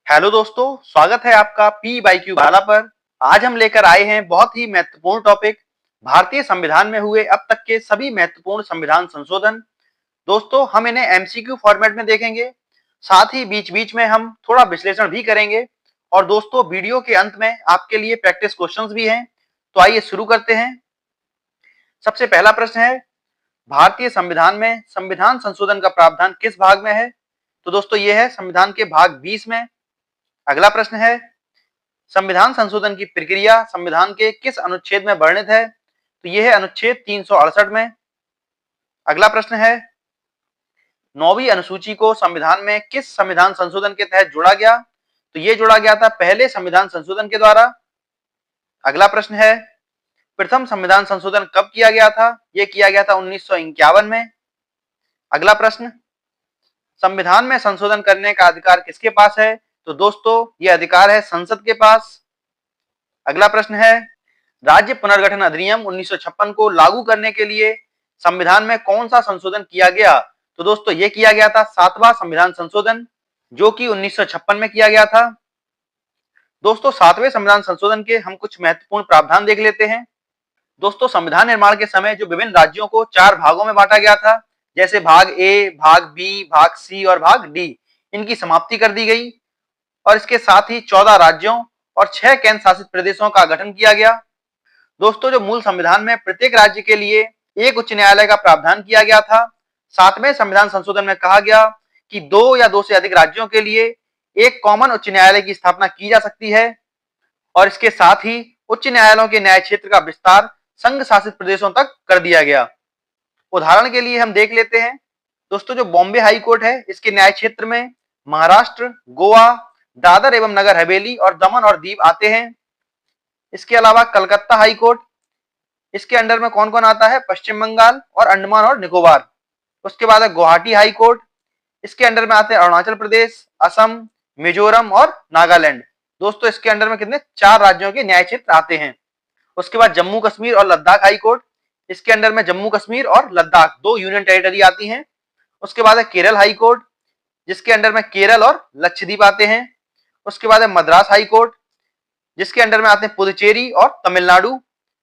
Hello दोस्तों, स्वागत है आपका पी बाई क्यू वाला पर। आज हम लेकर आए हैं बहुत ही महत्वपूर्ण टॉपिक, भारतीय संविधान में हुए अब तक के सभी महत्वपूर्ण संविधान संशोधन। दोस्तों, हम इन्हें एमसीक्यू फॉर्मेट में देखेंगे, साथ ही बीच बीच में हम थोड़ा विश्लेषण भी करेंगे। और दोस्तों, वीडियो के अंत में आपके लिए प्रैक्टिस क्वेश्चंस भी हैं। तो आइए शुरू करते हैं। सबसे पहला प्रश्न है, भारतीय संविधान में संविधान संशोधन का प्रावधान किस भाग में है? तो दोस्तों, ये है संविधान के भाग 20 में। अगला प्रश्न है, संविधान संशोधन की प्रक्रिया संविधान के किस अनुच्छेद में वर्णित है? तो यह है अनुच्छेद 368 में। अगला प्रश्न है, 9वीं अनुसूची को संविधान में किस संविधान संशोधन के तहत जोड़ा गया? तो यह जोड़ा गया था पहले संविधान संशोधन के द्वारा। अगला प्रश्न है, प्रथम संविधान संशोधन कब किया गया था? यह किया गया था 1951 में। अगला प्रश्न, संविधान में संशोधन करने का अधिकार किसके पास है? तो दोस्तों, यह अधिकार है संसद के पास। अगला प्रश्न है, राज्य पुनर्गठन अधिनियम 1956 को लागू करने के लिए संविधान में कौन सा संशोधन किया गया? तो दोस्तों, यह किया गया था 7वां संविधान संशोधन, जो कि 1956 में किया गया था। दोस्तों, 7वें संविधान संशोधन के हम कुछ महत्वपूर्ण प्रावधान देख लेते हैं। दोस्तों, संविधान निर्माण के समय जो विभिन्न राज्यों को 4 भागों में बांटा गया था, जैसे भाग ए, भाग बी, भाग सी और भाग डी, इनकी समाप्ति कर दी गई और इसके साथ ही 14 राज्यों और 6 केंद्र शासित प्रदेशों का गठन किया गया। दोस्तों, जो मूल संविधान में प्रत्येक राज्य के लिए एक उच्च न्यायालय का प्रावधान किया गया था, 7वें संविधान संशोधन में कहा गया कि 2 या 2 से अधिक राज्यों के लिए एक कॉमन उच्च न्यायालय की स्थापना की जा सकती है और इसके साथ ही उच्च न्यायालयों के न्याय क्षेत्र का विस्तार संघ शासित प्रदेशों तक कर दिया गया। उदाहरण के लिए हम देख लेते हैं। दोस्तों, जो बॉम्बे हाई कोर्ट है, इसके न्याय क्षेत्र में महाराष्ट्र, गोवा, दादर एवं नगर हवेली और दमन और दीव आते हैं। इसके अलावा कलकत्ता हाई कोर्ट, इसके अंडर में कौन कौन आता है? पश्चिम बंगाल और अंडमान और निकोबार। उसके बाद है गुवाहाटी हाई कोर्ट, इसके अंडर में आते हैं अरुणाचल प्रदेश, असम, मिजोरम और नागालैंड। दोस्तों, इसके अंडर में कितने? 4 राज्यों के न्याय क्षेत्र आते हैं। उसके बाद जम्मू कश्मीर और लद्दाख हाई कोर्ट, इसके अंडर में जम्मू कश्मीर और लद्दाख 2 यूनियन टेरिटरी आती हैं। उसके बाद है केरल हाई कोर्ट, जिसके अंडर में केरल और लक्षद्वीप आते हैं। उसके बाद है मद्रास हाई कोर्ट, जिसके अंडर में आते हैं पुदुचेरी और तमिलनाडु।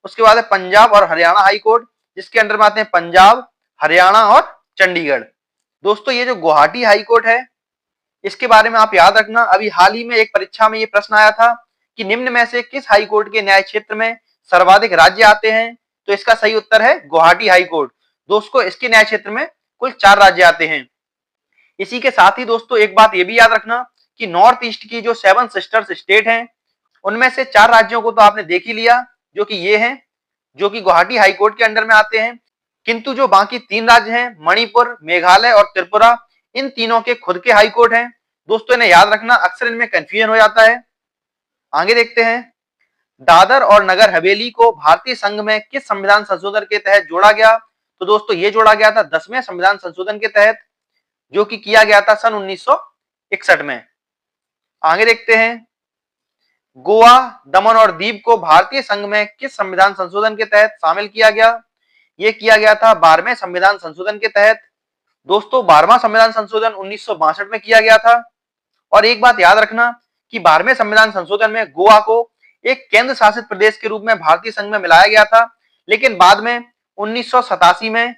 उसके बाद है पंजाब और हरियाणा हाई कोर्ट, जिसके अंडर में आते हैं पंजाब, हरियाणा और चंडीगढ़। दोस्तों, ये जो गुवाहाटी हाई कोर्ट है, इसके बारे में आप याद रखना, अभी हाल ही में एक परीक्षा में ये प्रश्न आया था कि निम्न में से किस हाई कोर्ट के न्याय क्षेत्र में सर्वाधिक राज्य आते हैं? तो इसका सही उत्तर है गुवाहाटी हाई कोर्ट। दोस्तों, इसके न्याय क्षेत्र में कुल 4 राज्य आते हैं। इसी के साथ ही दोस्तों, एक बात ये भी याद रखना कि नॉर्थ ईस्ट की जो 7 सिस्टर्स स्टेट हैं, उनमें से 4 राज्यों को तो आपने देख ही लिया, जो कि ये हैं, जो कि गुवाहाटी हाई कोर्ट के अंडर में आते हैं। किंतु जो बाकी 3 राज्य हैं, मणिपुर, मेघालय और त्रिपुरा, इन तीनों के खुद के हाई कोर्ट हैं। दोस्तों, इन्हें याद रखना, अक्सर इनमें कंफ्यूजन हो जाता है। आगे देखते हैं, दादर और नगर हवेली को भारतीय संघ में किस संविधान संशोधन के तहत जोड़ा गया? तो दोस्तों, ये जोड़ा गया था 10वें संविधान संशोधन के तहत, जो कि किया गया था सन 1961 में। आगे देखते हैं, गोवा, दमन और दीव को भारतीय संघ में किस संविधान संशोधन के तहत शामिल किया गया? यह किया गया था 12वें संविधान संशोधन के तहत। दोस्तों, 12वां संविधान संशोधन 1962 में किया गया था। और एक बात याद रखना कि 12वें संविधान संशोधन में गोवा को एक केंद्र शासित प्रदेश के रूप में भारतीय संघ में मिलाया गया था, लेकिन बाद में 1987 में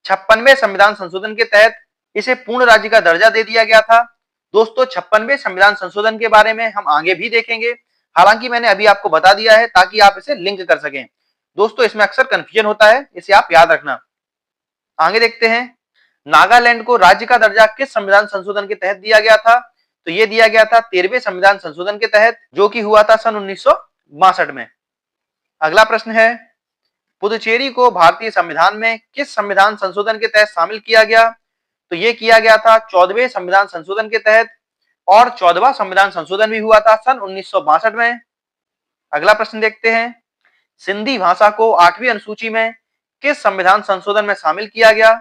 56वें संविधान संशोधन के तहत इसे पूर्ण राज्य का दर्जा दे दिया गया था। दोस्तों, 56वें संविधान संशोधन के बारे में हम आगे भी देखेंगे, हालांकि मैंने अभी आपको बता दिया है ताकि आप इसे लिंक कर सकें। दोस्तों, इसमें अक्सर कंफ्यूजन होता है, इसे आप याद रखना। आगे देखते हैं, नागालैंड को राज्य का दर्जा किस संविधान संशोधन के तहत दिया गया था? तो यह दिया गया था 13वें संविधान संशोधन के तहत, जो कि हुआ था सन 1962 में। अगला प्रश्न है, पुदुचेरी को भारतीय संविधान में किस संविधान संशोधन के तहत शामिल किया गया? तो यह किया गया था 14वें संविधान संशोधन के तहत और 14वां संविधान संशोधन भी हुआ था सन 1962 में। अगला प्रश्न देखते हैं, सिंधी भाषा को 8वीं अनुसूची में किस संविधान संशोधन में शामिल किया गया?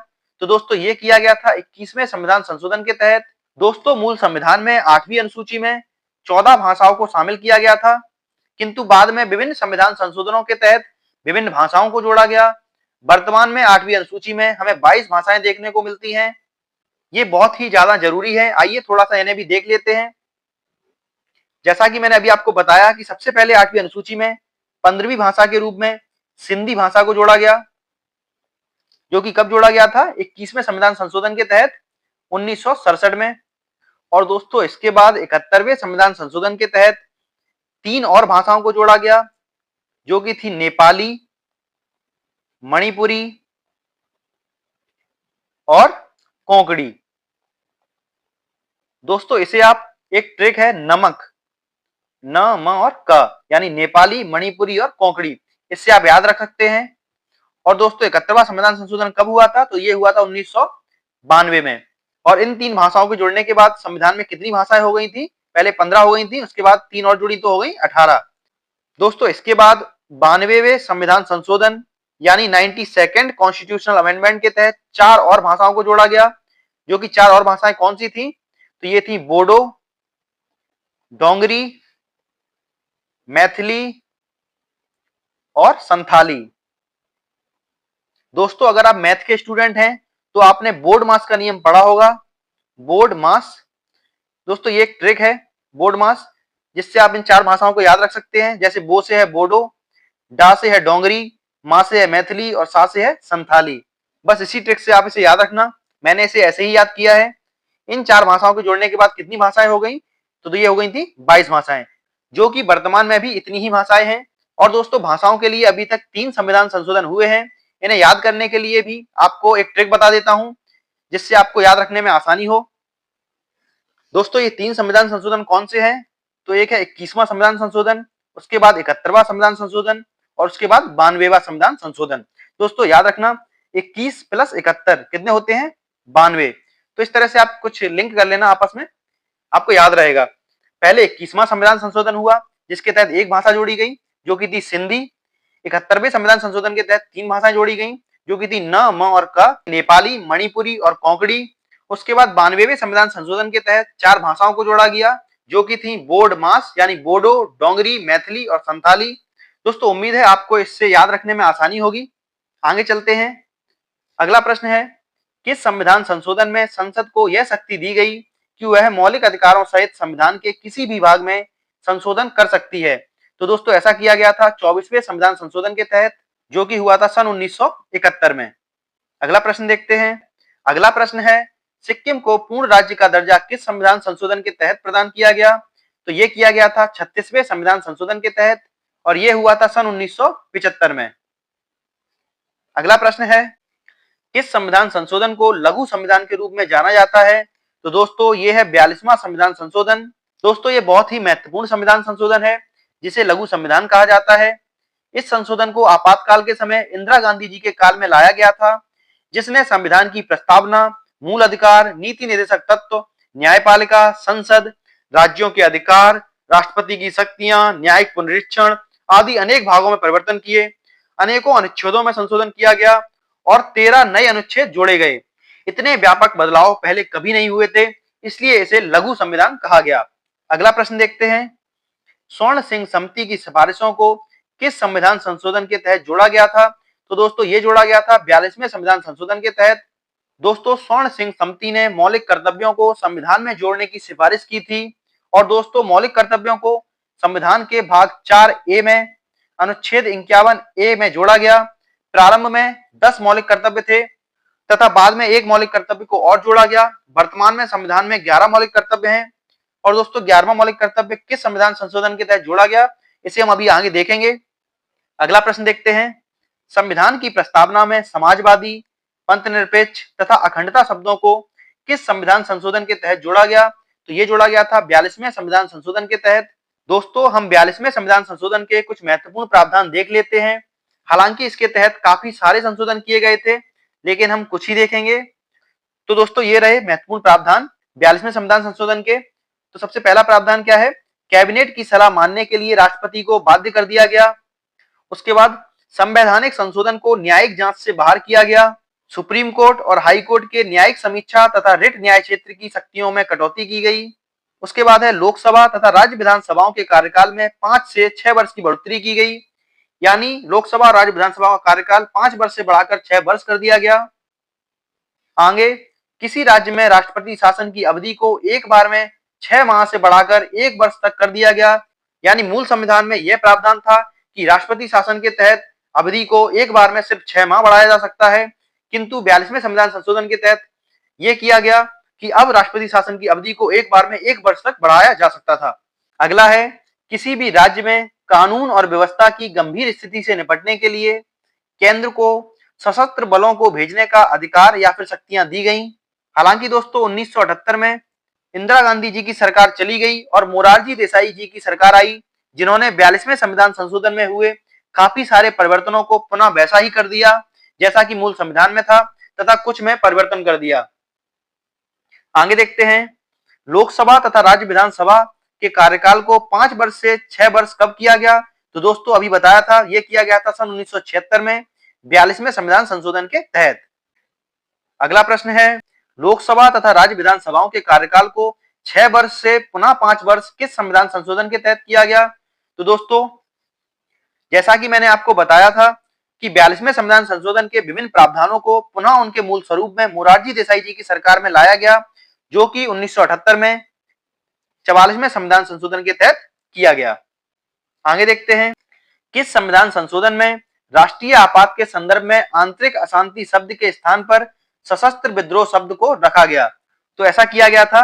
तो दोस्तों, यह किया गया था 21वें संविधान संशोधन के तहत। दोस्तों, मूल संविधान में 8वीं अनुसूची में 14 भाषाओं को शामिल किया गया था, किंतु बाद में विभिन्न संविधान संशोधनों के तहत विभिन्न भाषाओं को जोड़ा गया। वर्तमान में 8वीं अनुसूची में हमें 22 भाषाएं देखने को मिलती हैं। ये बहुत ही ज्यादा जरूरी है, आइए थोड़ा सा इन्हें भी देख लेते हैं। जैसा कि मैंने अभी आपको बताया कि सबसे पहले 8वीं अनुसूची में 15वीं भाषा के रूप में सिंधी भाषा को जोड़ा गया, जो कि कब जोड़ा गया था? 21वें संविधान संशोधन के तहत 1967 में। और दोस्तों इसके बाद 71वें संविधान संशोधन के तहत 3 और भाषाओं को जोड़ा गया, जो कि थी नेपाली, मणिपुरी और कोंकणी। दोस्तों इसे आप, एक ट्रिक है नमक, न म और क, यानी नेपाली, मणिपुरी और कोंकणी, इससे आप याद रख सकते हैं। और दोस्तों 71वां संविधान संशोधन कब हुआ था? तो ये हुआ था 1992 में। और इन 3 भाषाओं को जोड़ने के बाद संविधान में कितनी भाषाएं हो गई थी? पहले 15 हो गई थी, उसके बाद 3 और जुड़ी तो हो गई 18। दोस्तों इसके बाद 92वें संविधान संशोधन यानी 92nd कॉन्स्टिट्यूशनल अमेंडमेंट के तहत 4 और भाषाओं को जोड़ा गया, जो कि 4 और भाषाएं कौन सी थी? तो ये थी बोडो, डोंगरी, मैथिली और संथाली। दोस्तों अगर आप मैथ के स्टूडेंट हैं तो आपने बोर्ड मास का नियम पढ़ा होगा। बोर्ड मास, दोस्तों ये एक ट्रिक है बोर्ड मास, जिससे आप इन 4 भाषाओं को याद रख सकते हैं। जैसे बो से है बोडो, डा से है डोंगरी, मा से है मैथिली और सा से है संथाली। बस इसी ट्रिक से आप इसे याद रखना। मैंने इसे ऐसे ही याद किया है। इन 4 भाषाओं को जोड़ने के बाद कितनी भाषाएं हो गई? तो ये हो गई थी 22 भाषाएं, जो कि वर्तमान में भी इतनी ही भाषाएं हैं। और दोस्तों भाषाओं के लिए अभी तक 3 संविधान संशोधन हुए हैं। इन्हें याद करने के लिए भी आपको एक ट्रिक बता देता हूं, जिससे आपको याद रखने में आसानी हो। दोस्तों ये 3 संविधान संशोधन कौन से हैं? तो एक है 21वां संविधान संशोधन, उसके बाद 71वां संविधान संशोधन और उसके बाद 92वां संविधान संशोधन। दोस्तों याद रखना 21 + 71 कितने होते हैं? 92। तो इस तरह से आप कुछ लिंक कर लेना आपस में, आपको याद रहेगा। पहले 21वां संविधान संशोधन हुआ, जिसके तहत एक भाषा जोड़ी गई, जो कि थी सिंधी। 71वें संविधान संशोधन के तहत 3 भाषाएं जोड़ी गई, जो कि थी न, म और क, नेपाली, मणिपुरी और कोंकणी। उसके बाद 92वें संविधान संशोधन के तहत 4 भाषाओं को जोड़ा गया, जो कि थी बोर्ड मास यानी बोडो, डोंगरी, मैथिली और संथाली। दोस्तों उम्मीद है आपको इससे याद रखने में आसानी होगी। आगे चलते हैं। अगला प्रश्न है, किस संविधान संशोधन में संसद को यह शक्ति दी गई कि वह मौलिक अधिकारों सहित संविधान के किसी भी भाग में संशोधन कर सकती है? तो दोस्तों ऐसा किया गया था 24वें संविधान संशोधन के तहत, जो कि हुआ था सन 1971 में। अगला प्रश्न देखते हैं। अगला प्रश्न है, सिक्किम को पूर्ण राज्य का दर्जा किस संविधान संशोधन के तहत प्रदान किया गया? तो यह किया गया था 36वें संविधान संशोधन के तहत, और यह हुआ था सन 1975 में। अगला प्रश्न है, किस संविधान संशोधन को लघु संविधान के रूप में जाना जाता है? तो दोस्तों ये है 42वां संविधान संशोधन। दोस्तों ये बहुत ही महत्वपूर्ण संविधान संशोधन है, जिसे लघु संविधान कहा जाता है। इस संशोधन को आपातकाल के समय इंदिरा गांधी जी के काल में लाया गया था, जिसने संविधान की प्रस्तावना, मूल अधिकार, नीति निर्देशक तत्व, न्यायपालिका, संसद, राज्यों के अधिकार, राष्ट्रपति की शक्तियां, न्यायिक पुनरीक्षण आदि अनेक भागों में परिवर्तन किए। अनेकों अनुच्छेदों में संशोधन किया गया और 13 नए अनुच्छेद जोड़े गए। इतने व्यापक बदलाव पहले कभी नहीं हुए थे, इसलिए इसे लघु संविधान कहा गया। अगला प्रश्न देखते हैं। स्वर्ण सिंह समिति की सिफारिशों को किस संविधान संशोधन के तहत जोड़ा गया था? तो दोस्तों ये जोड़ा गया था 42वें संविधान संशोधन के तहत। दोस्तों स्वर्ण सिंह समिति ने मौलिक कर्तव्यों को संविधान में जोड़ने की सिफारिश की थी। और दोस्तों मौलिक कर्तव्यों को संविधान के भाग 4A में अनुच्छेद 51A में जोड़ा गया। प्रारंभ में 10 मौलिक कर्तव्य थे तथा बाद में एक मौलिक कर्तव्य को और जोड़ा गया। वर्तमान में संविधान में 11 मौलिक कर्तव्य हैं। और दोस्तों 11वां मौलिक कर्तव्य किस संविधान संशोधन के तहत जोड़ा गया, इसे हम अभी आगे देखेंगे। अगला प्रश्न देखते हैं। संविधान की प्रस्तावना में समाजवादी, पंथनिरपेक्ष तथा अखंडता शब्दों को किस संविधान संशोधन के तहत जोड़ा गया? तो ये जोड़ा गया था 42वें संविधान संशोधन के तहत। दोस्तों हम 42वें संविधान संशोधन के कुछ महत्वपूर्ण प्रावधान देख लेते हैं। हालांकि इसके तहत काफी सारे संशोधन किए गए थे, लेकिन हम कुछ ही देखेंगे। तो दोस्तों ये रहे महत्वपूर्ण प्रावधान 42वें संविधान संशोधन के। तो सबसे पहला प्रावधान क्या है? कैबिनेट की सलाह मानने के लिए राष्ट्रपति को बाध्य कर दिया गया। उसके बाद संवैधानिक संशोधन को न्यायिक जांच से बाहर किया गया। सुप्रीम कोर्ट और हाई कोर्ट के न्यायिक समीक्षा तथा रिट न्याय क्षेत्र की शक्तियों में कटौती की गई। उसके बाद है लोकसभा तथा राज्य विधानसभाओं के कार्यकाल में 5 से 6 वर्ष की बढ़ोतरी की गई, यानी लोकसभा और राज्य विधानसभा का कार्यकाल 5 वर्ष से बढ़ाकर 6 वर्ष कर दिया गया। आगे किसी राज्य में राष्ट्रपति शासन की अवधि को एक बार में 6 माह से बढ़ाकर 1 वर्ष तक कर दिया गया। यानी मूल संविधान में यह प्रावधान था कि राष्ट्रपति शासन के तहत अवधि को एक बार में सिर्फ 6 माह बढ़ाया जा सकता है, किंतु 42वें संविधान संशोधन के तहत यह किया गया कि अब राष्ट्रपति शासन की अवधि को एक बार में 1 वर्ष तक बढ़ाया जा सकता था। अगला है, किसी भी राज्य में कानून और व्यवस्था की गंभीर स्थिति से निपटने के लिए केंद्र को सशस्त्र बलों को भेजने का अधिकार या फिर शक्तियां दी गई। हालांकि दोस्तों 1978 में इंदिरा गांधी जी की सरकार चली गई और मोरारजी देसाई जी की सरकार आई, जिन्होंने 42वें संविधान संशोधन में हुए काफी सारे परिवर्तनों को पुनः वैसा ही कर दिया जैसा कि मूल संविधान में था, तथा कुछ में परिवर्तन कर दिया। आगे देखते हैं, लोकसभा तथा राज्य विधानसभा के कार्यकाल को 5 वर्ष से 6 वर्ष कब किया गया? तो दोस्तों अभी बताया था, यह किया गया था सन 1976 में 42वें संविधान संशोधन के तहत। अगला प्रश्न है, लोकसभा तथा राज्य विधानसभाओं के कार्यकाल को 6 वर्ष से पुनः 5 वर्ष किस संविधान संशोधन के तहत किया गया? तो दोस्तों जैसा कि मैंने आपको बताया था कि 42वें संविधान संशोधन के विभिन्न प्रावधानों को पुनः उनके मूल स्वरूप में मोरारजी देसाई जी की सरकार में लाया गया, जो कि 1978 में 44वें संविधान संशोधन के तहत किया गया। आगे देखते हैं, किस संविधान संशोधन में राष्ट्रीय आपात के संदर्भ में आंतरिक अशांति शब्द के स्थान पर सशस्त्र विद्रोह शब्द को रखा गया? तो ऐसा किया गया था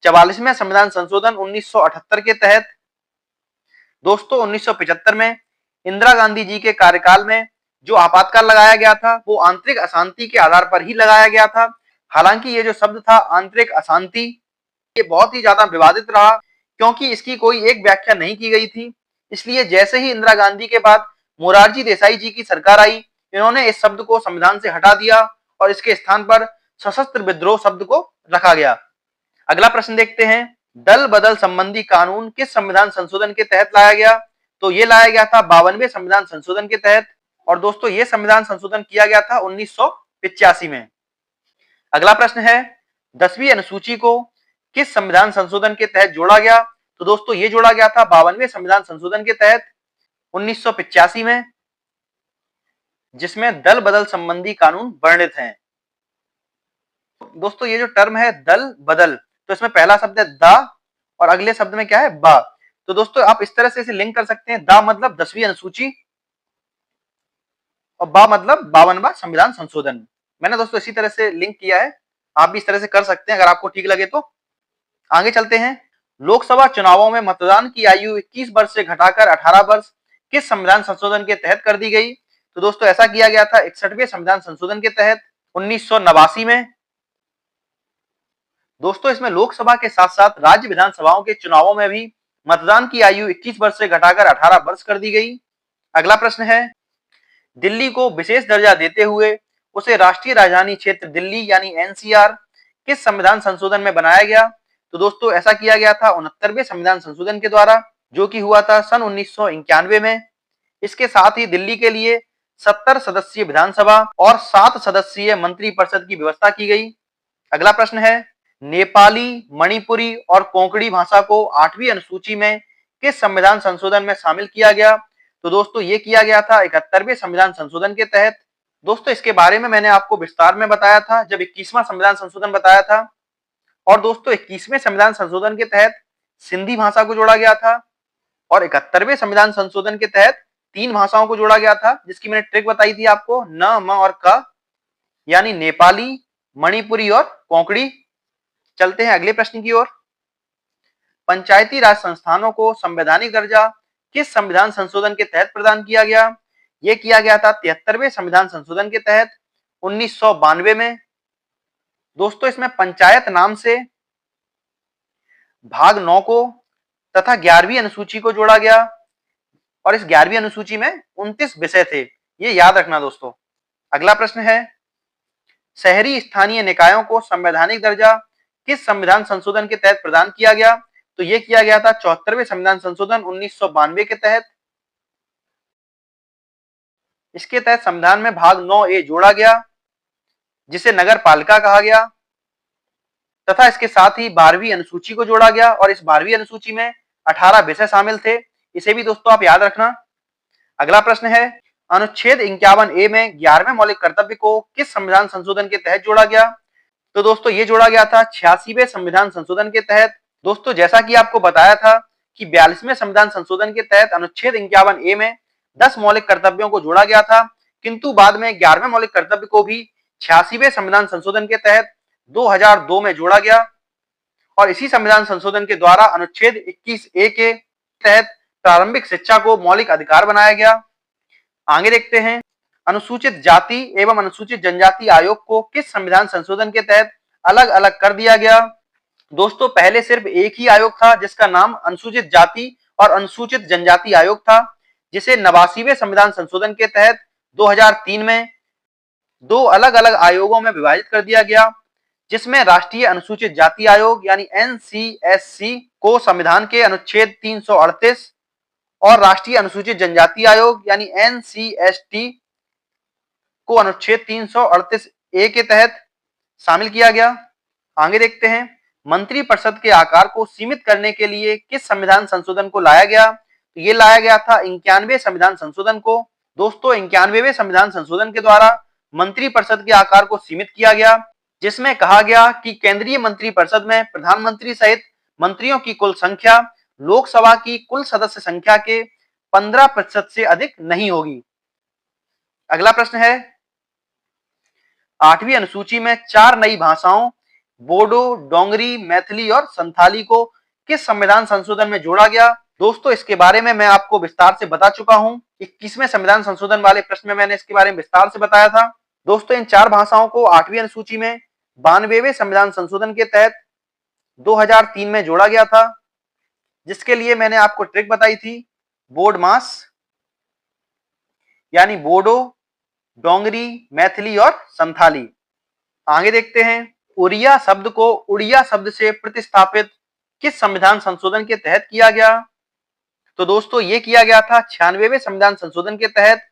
44वें संविधान संशोधन 1978 के तहत। दोस्तों 1975 में इंदिरा गांधी जी के कार्यकाल में जो आपातकाल लगाया गया था वो आंतरिक अशांति के आधार पर ही लगाया गया था। हालांकि ये जो शब्द था आंतरिक अशांति, ये बहुत ही ज्यादा विवादित रहा क्योंकि इसकी कोई एक व्याख्या नहीं की गई थी। इसलिए जैसे ही इंदिरा गांधी के बाद मोरारजी देसाई जी की सरकार आई, इन्होंने इस शब्द को संविधान से हटा दिया और इसके स्थान पर सशस्त्र विद्रोह शब्द को रखा गया। अगला प्रश्न देखते हैं, दल बदल संबंधी कानून किस संविधान संशोधन के तहत लाया गया? तो ये लाया गया था 52वें संविधान संशोधन के तहत। और दोस्तों ये संविधान संशोधन किया गया था 1985 में। अगला प्रश्न है, 10वीं अनुसूची को किस संविधान संशोधन के तहत जोड़ा गया? तो दोस्तों ये जोड़ा गया था 52वें संविधान संशोधन के तहत 1985 में, जिसमें दल बदल संबंधी कानून वर्णित हैं। दोस्तों ये जो टर्म है दल बदल, तो इसमें पहला शब्द है द और अगले शब्द में क्या है बा। तो दोस्तों आप इस तरह से इसे लिंक कर सकते हैं, द मतलब 10वीं अनुसूची और बा मतलब 52वां संविधान संशोधन। मैंने दोस्तों इसी तरह से लिंक किया है, आप भी इस तरह से कर सकते हैं अगर आपको ठीक लगे तो। आगे चलते हैं, लोकसभा चुनावों में मतदान की आयु 21 वर्ष से घटाकर 18 वर्ष किस संविधान संशोधन के तहत कर दी गई? तो दोस्तों ऐसा किया गया था 61वें संविधान संशोधन के तहत 1989 में। दोस्तों इसमें लोकसभा के साथ साथ राज्य विधानसभाओं के चुनावों में भी मतदान की आयु 21 वर्ष से घटाकर 18 वर्ष कर दी गई। अगला प्रश्न है, दिल्ली को विशेष दर्जा देते हुए उसे राष्ट्रीय राजधानी क्षेत्र दिल्ली यानी एनसीआर किस संविधान संशोधन में बनाया गया? तो दोस्तों ऐसा किया गया था 69वें संविधान संशोधन के द्वारा, जो कि हुआ था सन 1991 में। इसके साथ ही दिल्ली के लिए 70 सदस्यीय विधानसभा और 7 सदस्यीय मंत्री परिषद की व्यवस्था की गई। अगला प्रश्न है, नेपाली, मणिपुरी और कोंकणी भाषा को 8वीं अनुसूची में किस संविधान संशोधन में शामिल किया गया? तो दोस्तों ये किया गया था 71वें संविधान संशोधन के तहत। दोस्तों इसके बारे में मैंने आपको विस्तार में बताया था जब 21वां संविधान संशोधन बताया था। और दोस्तों 21वें संविधान संशोधन के तहत सिंधी भाषा को जोड़ा गया था और 71वें संविधान संशोधन के तहत 3 भाषाओं को जोड़ा गया था, जिसकी मैंने ट्रिक बताई थी आपको, न, म और क, यानी नेपाली, मणिपुरी और कोंकणी। चलते हैं अगले प्रश्न की ओर, पंचायती राज संस्थानों को संवैधानिक दर्जा किस संविधान संशोधन के तहत प्रदान किया गया? यह किया गया था 73वें संविधान संशोधन के तहत 1992 में। दोस्तों इसमें पंचायत नाम से भाग 9 को तथा 11वीं अनुसूची को जोड़ा गया और इस 11वीं अनुसूची में 29 विषय थे, ये याद रखना दोस्तों। अगला प्रश्न है, शहरी स्थानीय निकायों को संवैधानिक दर्जा किस संविधान संशोधन के तहत प्रदान किया गया? तो यह किया गया था 74वें संविधान संशोधन 1992 के तहत। इसके तहत संविधान में भाग 9A जोड़ा गया जिसे नगर पालिका कहा गया तथा इसके साथ ही 12वीं अनुसूची को जोड़ा गया और इस 12वीं अनुसूची में 18 विषय शामिल थे, इसे भी दोस्तों आप याद रखना। अगला प्रश्न है, अनुच्छेद 51A में 11वें मौलिक कर्तव्य को किस संविधान संशोधन के तहत जोड़ा गया? तो दोस्तों ये जोड़ा गया था 86वें संविधान संशोधन के तहत दोस्तों जैसा कि आपको बताया था कि 42वें संविधान संशोधन के तहत अनुच्छेद 51A में 10 मौलिक कर्तव्यों को जोड़ा गया था, किंतु बाद में 11वें मौलिक कर्तव्य को भी 86वें संविधान संशोधन के तहत 2002 में जोड़ा गया और इसी संविधान संशोधन के द्वारा अनुच्छेद 21A के तहत प्रारंभिक शिक्षा को मौलिक अधिकार बनाया गया। आगे देखते हैं, अनुसूचित जाति एवं अनुसूचित जनजाति आयोग को किस संविधान संशोधन के तहत अलग अलग कर दिया गया? दोस्तों पहले सिर्फ एक ही आयोग था जिसका नाम अनुसूचित जाति और अनुसूचित जनजाति आयोग था, जिसे 89वें संविधान संशोधन के तहत 2003 में दो अलग अलग आयोगों में विभाजित कर दिया गया, जिसमें राष्ट्रीय अनुसूचित जाति आयोग यानी NCSC को संविधान के अनुच्छेद 338 और राष्ट्रीय अनुसूचित जनजाति आयोग यानी NCST को अनुच्छेद 338A के तहत शामिल किया गया। आगे देखते हैं, मंत्रिपरिषद के आकार को सीमित करने के लिए किस संविधान संशोधन को लाया गया? तो ये लाया गया था 91वें संविधान संशोधन को। दोस्तों 91वें संविधान संशोधन के द्वारा मंत्रिपरिषद के आकार को सीमित किया गया, जिसमें कहा गया कि केंद्रीय मंत्रिपरिषद में प्रधानमंत्री सहित मंत्रियों की कुल संख्या लोकसभा की कुल सदस्य संख्या के 15% से अधिक नहीं होगी। अगला प्रश्न है, 8वीं अनुसूची में 4 नई भाषाओं बोडो, डोंगरी, मैथिली और संथाली को किस संविधान संशोधन में जोड़ा गया? दोस्तों इसके बारे में मैं आपको विस्तार से बता चुका हूं। 21वें संविधान संशोधन वाले प्रश्न में मैंने इसके बारे में विस्तार से बताया था। दोस्तों इन 4 भाषाओं को 8वीं अनुसूची में 92वें संविधान संशोधन के तहत 2003 में जोड़ा गया था, जिसके लिए मैंने आपको ट्रिक बताई थी, बोर्ड मास यानी बोडो, डोंगरी, मैथिली और संथाली। आगे देखते हैं, उड़िया शब्द को उड़िया शब्द से प्रतिस्थापित किस संविधान संशोधन के तहत किया गया? तो दोस्तों ये किया गया था 96वें संविधान संशोधन के तहत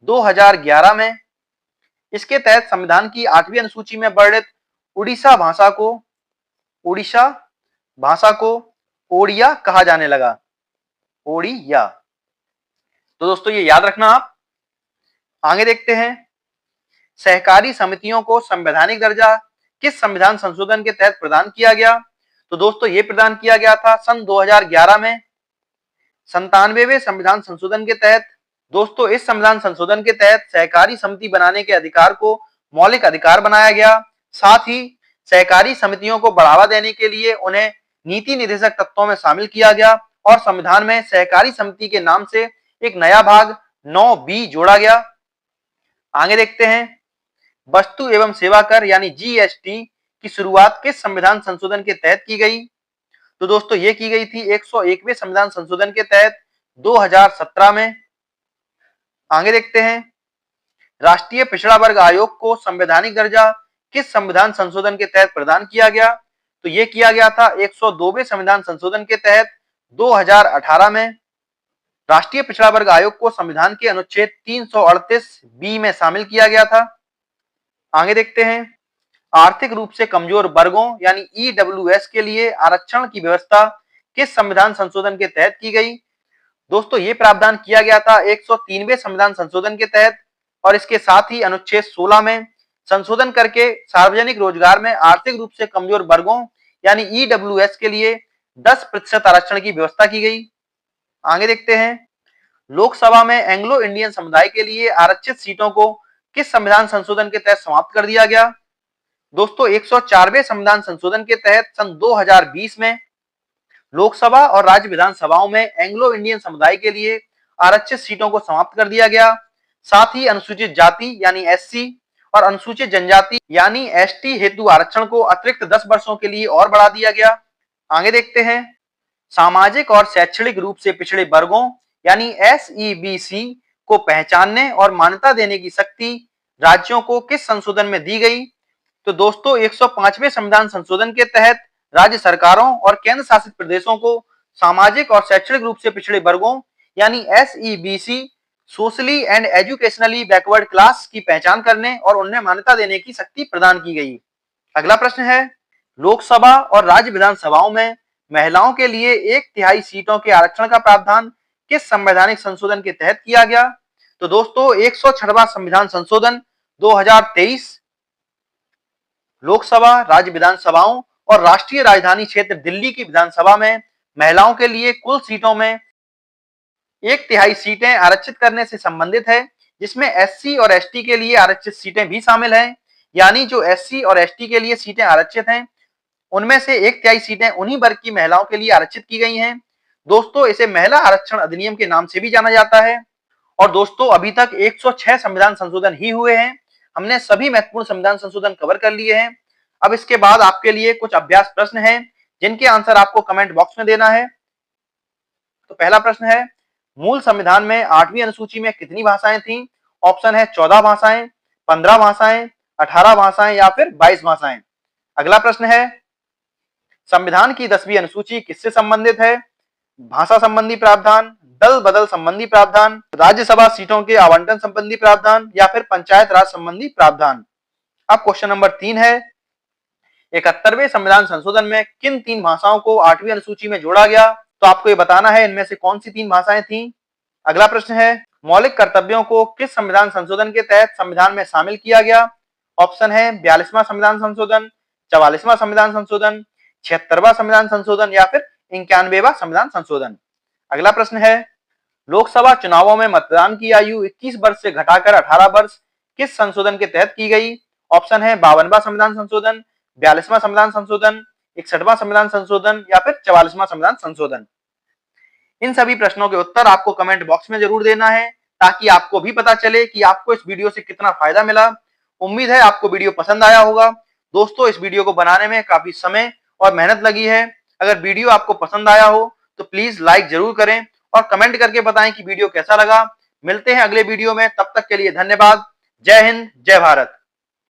2011 में। इसके तहत संविधान की 8वीं अनुसूची में वर्णित उड़ीसा भाषा को ओडिया कहा जाने लगा, ओडिया। तो दोस्तों ये याद रखना आप। आगे देखते हैं, सहकारी समितियों को संवैधानिक दर्जा किस संविधान संशोधन के तहत प्रदान किया गया? तो दोस्तों ये प्रदान किया गया था सन 2011 में 97वें संविधान संशोधन के तहत। दोस्तों इस संविधान संशोधन के तहत सहकारी समिति बनाने के अधिकार को मौलिक अधिकार बनाया गया। साथ ही सहकारी समितियों को बढ़ावा देने के लिए उन्हें नीति निर्देशक तत्वों में शामिल किया गया और संविधान में सहकारी समिति के नाम से एक नया भाग 9B जोड़ा गया। आगे देखते हैं, वस्तु एवं सेवा कर यानी GST की शुरुआत किस संविधान संशोधन के तहत की गई? तो दोस्तों ये की गई थी 101वें संविधान संशोधन के तहत 2017 में। आगे देखते हैं, राष्ट्रीय पिछड़ा वर्ग आयोग को संवैधानिक दर्जा किस संविधान संशोधन के तहत प्रदान किया गया? तो ये किया गया था 102वें संविधान संशोधन के तहत 2018 में। राष्ट्रीय पिछड़ा वर्ग आयोग को संविधान के अनुच्छेद 338B में शामिल किया गया था। आगे देखते हैं, आर्थिक रूप से कमजोर वर्गों यानी EWS के लिए आरक्षण की व्यवस्था किस संविधान संशोधन के तहत की गई? दोस्तों ये प्रावधान किया गया था 103वें संविधान संशोधन के तहत और इसके साथ ही अनुच्छेद 16 में संशोधन करके सार्वजनिक रोजगार में आर्थिक रूप से कमजोर वर्गों यानी EWS के लिए 10% आरक्षण की व्यवस्था की गई। आगे देखते हैं, लोकसभा में एंग्लो इंडियन समुदाय के लिए आरक्षित सीटों को किस संविधान संशोधन के तहत समाप्त कर दिया गया? दोस्तों 104वें संविधान संशोधन के तहत सन 2020 में लोकसभा और राज्य विधानसभाओं में एंग्लो इंडियन समुदाय के लिए आरक्षित सीटों को समाप्त कर दिया गया। साथ ही अनुसूचित जाति यानी SC और अनुसूचित जनजाति यानी ST हेतु आरक्षण को अतिरिक्त 10 वर्षों के लिए और बढ़ा दिया गया। आगे देखते हैं, सामाजिक और शैक्षणिक रूप से पिछड़े वर्गों यानी SEBC को पहचानने और मान्यता देने की शक्ति राज्यों को किस संशोधन में दी गई? तो दोस्तों 105वें संविधान संशोधन के तहत राज्य सरकारों और केंद्र शासित प्रदेशों को सामाजिक और शैक्षणिक रूप से पिछड़े वर्गों यानी SEBC socially and educationally backward class की पहचान करने और उन्हें मान्यता देने की शक्ति प्रदान की गई। अगला प्रश्न है, लोकसभा और राज्य विधानसभाओं में महिलाओं के लिए 1/3 सीटों के आरक्षण का प्रावधान किस संवैधानिक संशोधन के तहत किया गया? तो दोस्तों 106वां संविधान संशोधन 2023 लोकसभा, राज्य विधानसभाओं और राष्ट्रीय राजधानी क्षेत्र दिल्ली की विधानसभा में महिलाओं के लिए कुल सीटों में 1/3 सीटें आरक्षित करने से संबंधित है, जिसमें एससी और एसटी के लिए आरक्षित सीटें भी शामिल हैं। यानी जो एससी और एसटी के लिए सीटें आरक्षित हैं, उनमें से 1/3 सीटें उन्हीं वर्ग की महिलाओं के लिए आरक्षित की गई हैं। दोस्तों, इसे महिला आरक्षण अधिनियम के नाम से भी जाना जाता है। और दोस्तों, अभी तक 106 संविधान संशोधन ही हुए हैं। हमने सभी महत्वपूर्ण संविधान संशोधन कवर कर लिए हैं। अब इसके बाद आपके लिए कुछ अभ्यास प्रश्न हैं, जिनके आंसर आपको कमेंट बॉक्स में देना है। तो पहला प्रश्न है, मूल संविधान में 8वीं अनुसूची में कितनी भाषाएं थीं? ऑप्शन है 14 भाषाएं, 15 भाषाएं, 18 भाषाएं या फिर 22 भाषाएं। अगला प्रश्न है, संविधान की 10वीं अनुसूची किससे संबंधित है? भाषा संबंधी प्रावधान, दल बदल संबंधी प्रावधान, राज्यसभा सीटों के आवंटन संबंधी प्रावधान या फिर पंचायत राज संबंधी प्रावधान। अब क्वेश्चन नंबर 3 है, 71वें संविधान संशोधन में किन 3 भाषाओं को 8वीं अनुसूची में जोड़ा गया? तो आपको ये बताना है इनमें से कौन सी 3 भाषाएं थीं। अगला प्रश्न है, मौलिक कर्तव्यों को किस संविधान संशोधन के तहत संविधान में शामिल किया गया? ऑप्शन है 42वां संविधान संशोधन, 44वां संविधान संशोधन, 76वां संविधान संशोधन या फिर 91वां संविधान संशोधन। अगला प्रश्न है, लोकसभा चुनावों में मतदान की आयु 21 वर्ष से घटाकर 18 वर्ष किस संशोधन के तहत की गई? ऑप्शन है 52वां संविधान संशोधन, 42वां संविधान संशोधन, 61वां संविधान संशोधन या फिर 44वां संविधान संशोधन। इन सभी प्रश्नों के उत्तर आपको कमेंट बॉक्स में जरूर देना है, ताकि आपको भी पता चले कि आपको इस वीडियो से कितना फायदा मिला। उम्मीद है आपको वीडियो पसंद आया होगा। दोस्तों, इस वीडियो को बनाने में काफी समय और मेहनत लगी है। अगर वीडियो आपको पसंद आया हो तो प्लीज लाइक जरूर करें और कमेंट करके बताएं कि वीडियो कैसा लगा। मिलते हैं अगले वीडियो में, तब तक के लिए धन्यवाद। जय हिंद, जय भारत।